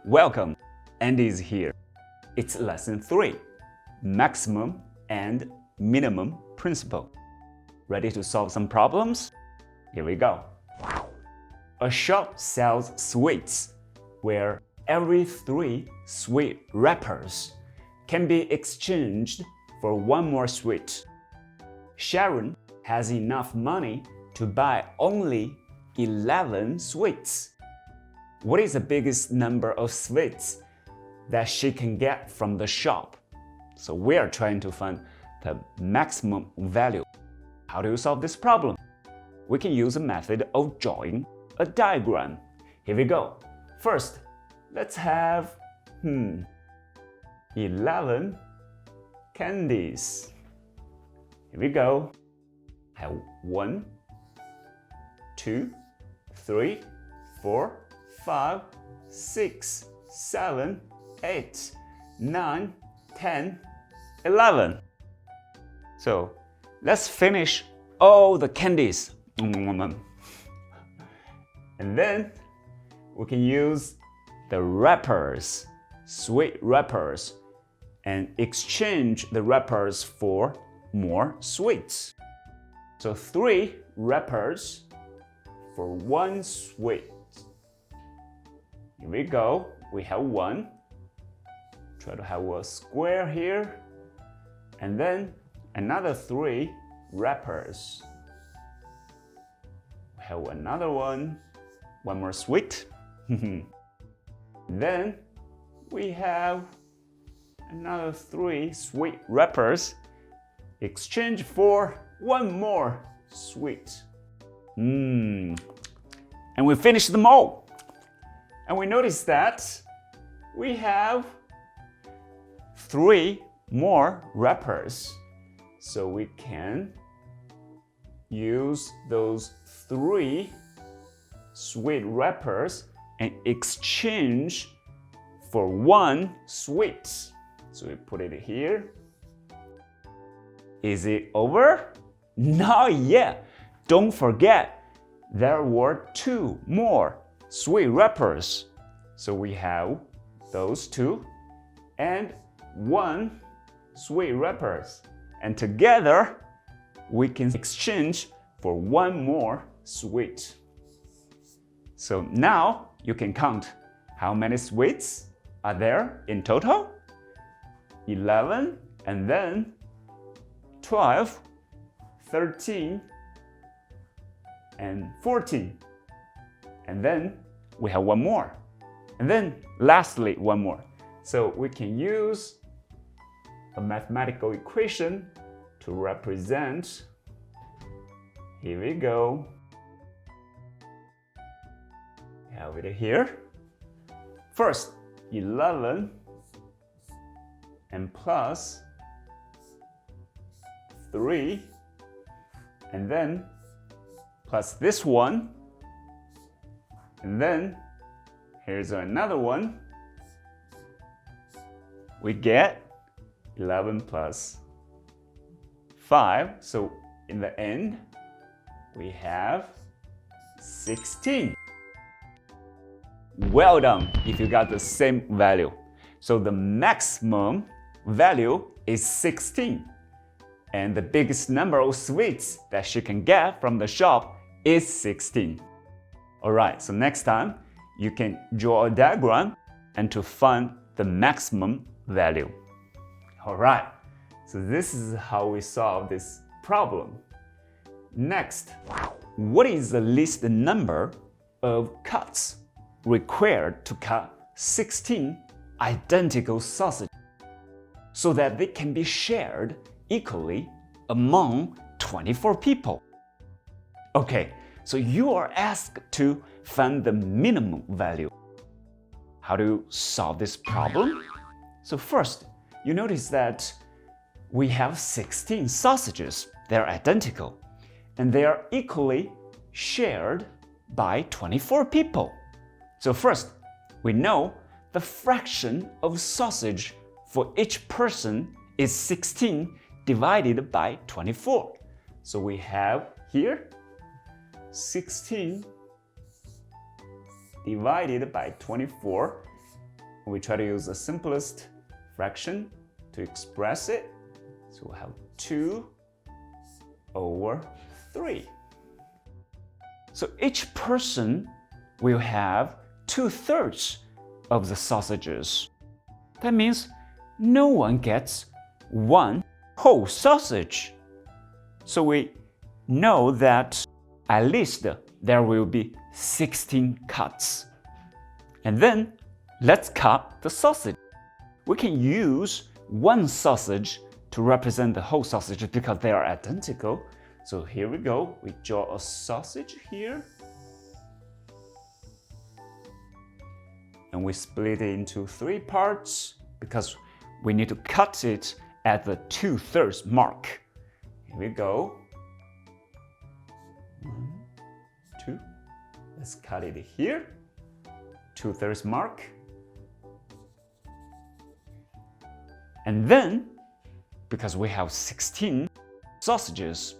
Welcome, Andy's here. It's lesson 3, maximum and minimum principle. Ready to solve some problems? Here we go. A shop sells sweets where every 3 sweet wrappers can be exchanged for 1 more sweet. Sharon has enough money to buy only 11 sweets. What is the biggest number of sweets that she can get from the shop? So we are trying to find the maximum value. How do you solve this problem? We can use a method of drawing a diagram. Here we go. First, let's have 11 candies. Here we go. I have 1, 2, 3, 4, 5, 6, 7, 8, 9, 10, 11. So let's finish all the candies. And then we can use the wrappers, sweet wrappers, and exchange the wrappers for more sweets. So 3 wrappers for 1 sweet. Here we go. We have 1. Try to have a square here. And then another 3 wrappers. We have another one more sweet. Then we have another 3 sweet wrappers. Exchange for 1 more sweet. And we finished them all. And we notice that we have 3 more wrappers. So we can use those 3 sweet wrappers and exchange for 1 sweet. So we put it here. Is it over? Not yet. Don't forget, there were 2 more sweet wrappers. So we have those 2 and 1 sweet wrappers. And together, we can exchange for 1 more sweet. So now you can count how many sweets are there in total. 11 and then 12, 13, and 14. And then we have 1 more. And then lastly, 1 more. So we can use a mathematical equation to represent. Here we go. We have it here. First, 11 and plus 3, and then plus this one, and then here's another one. We get 11 plus 5, so in the end we have 16. Well done if you got the same value. So the maximum value is 16. And the biggest number of sweets that she can get from the shop is 16. Alright, so next time you can draw a diagram and to find the maximum value. Alright, so this is how we solve this problem. Next, what is the least number of cuts required to cut 16 identical sausages so that they can be shared equally among 24 people? Okay, so you are asked to find the minimum value. How do you solve this problem? So first, you notice that we have 16 sausages. They're identical, and they are equally shared by 24 people. So first, we know the fraction of sausage for each person is 16 divided by 24. So we have here 16 divided by 24, we try to use the simplest fraction to express it. So we'll have 2/3. So each person will have 2/3 of the sausages. That means no one gets one whole sausage. So we know that at least there will be 16 cuts. And then let's cut the sausage. We can use one sausage to represent the whole sausage because they are identical. So here we go. We draw a sausage here. And we split it into 3 parts because we need to cut it at the 2/3 mark. Here we go. 1, 2. Let's cut it here. 2/3 mark. And then, because we have 16 sausages,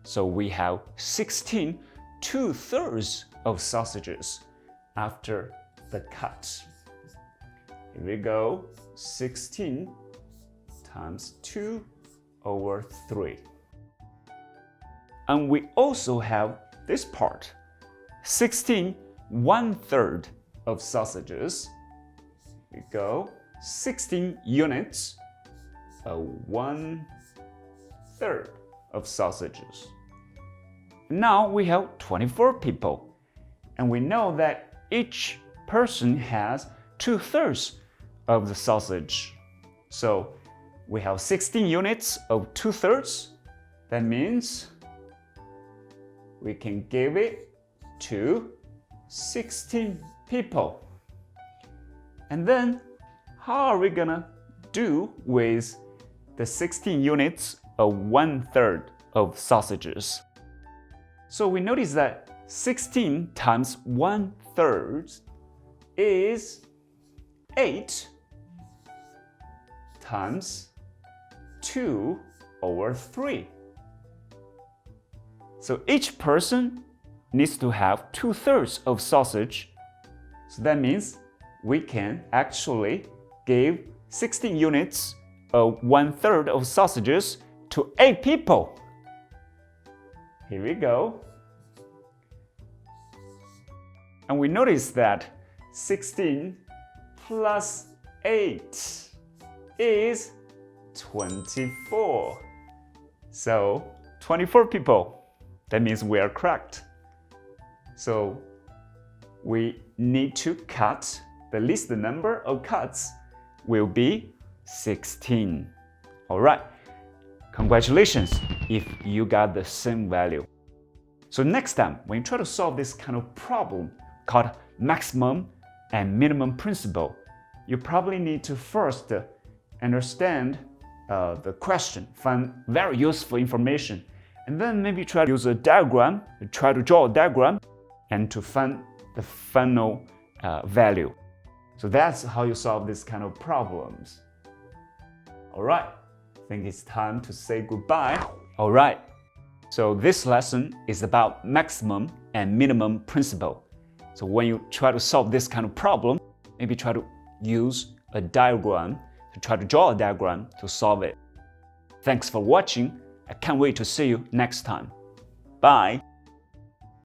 so we have 16 2/3 of sausages after the cut. Here we go. 16 times 2/3. And we also have this part. 16 1/3 of sausages. Here we go. 16 units, 1/3 of sausages. Now we have 24 people, and we know that each person has 2/3 of the sausage. So we have 16 units of 2/3. That means we can give it to 16 people. And then how are we gonna do with the 16 units of 1/3 of sausages? So we notice that 16 times 1/3 is 8 times 2/3. So each person needs to have 2/3 of sausage. So that means we can actually give 16 units of 1/3 of sausages to 8 people. Here we go. And we notice that 16 plus 8 is 24. So 24 people. That means we are correct. So we need to cut, the least number of cuts will be 16. All right. Congratulations if you got the same value. So next time, when you try to solve this kind of problem called maximum and minimum principle, you probably need to first understand the question, find very useful information, and then maybe try to use a diagram, try to draw a diagram, and to find the final value. So that's how you solve this kind of problems. All right, I think it's time to say goodbye. All right, so this lesson is about maximum and minimum principle. So when you try to solve this kind of problem, maybe try to use a diagram, to try to draw a diagram to solve it. Thanks for watching. I can't wait to see you next time. Bye.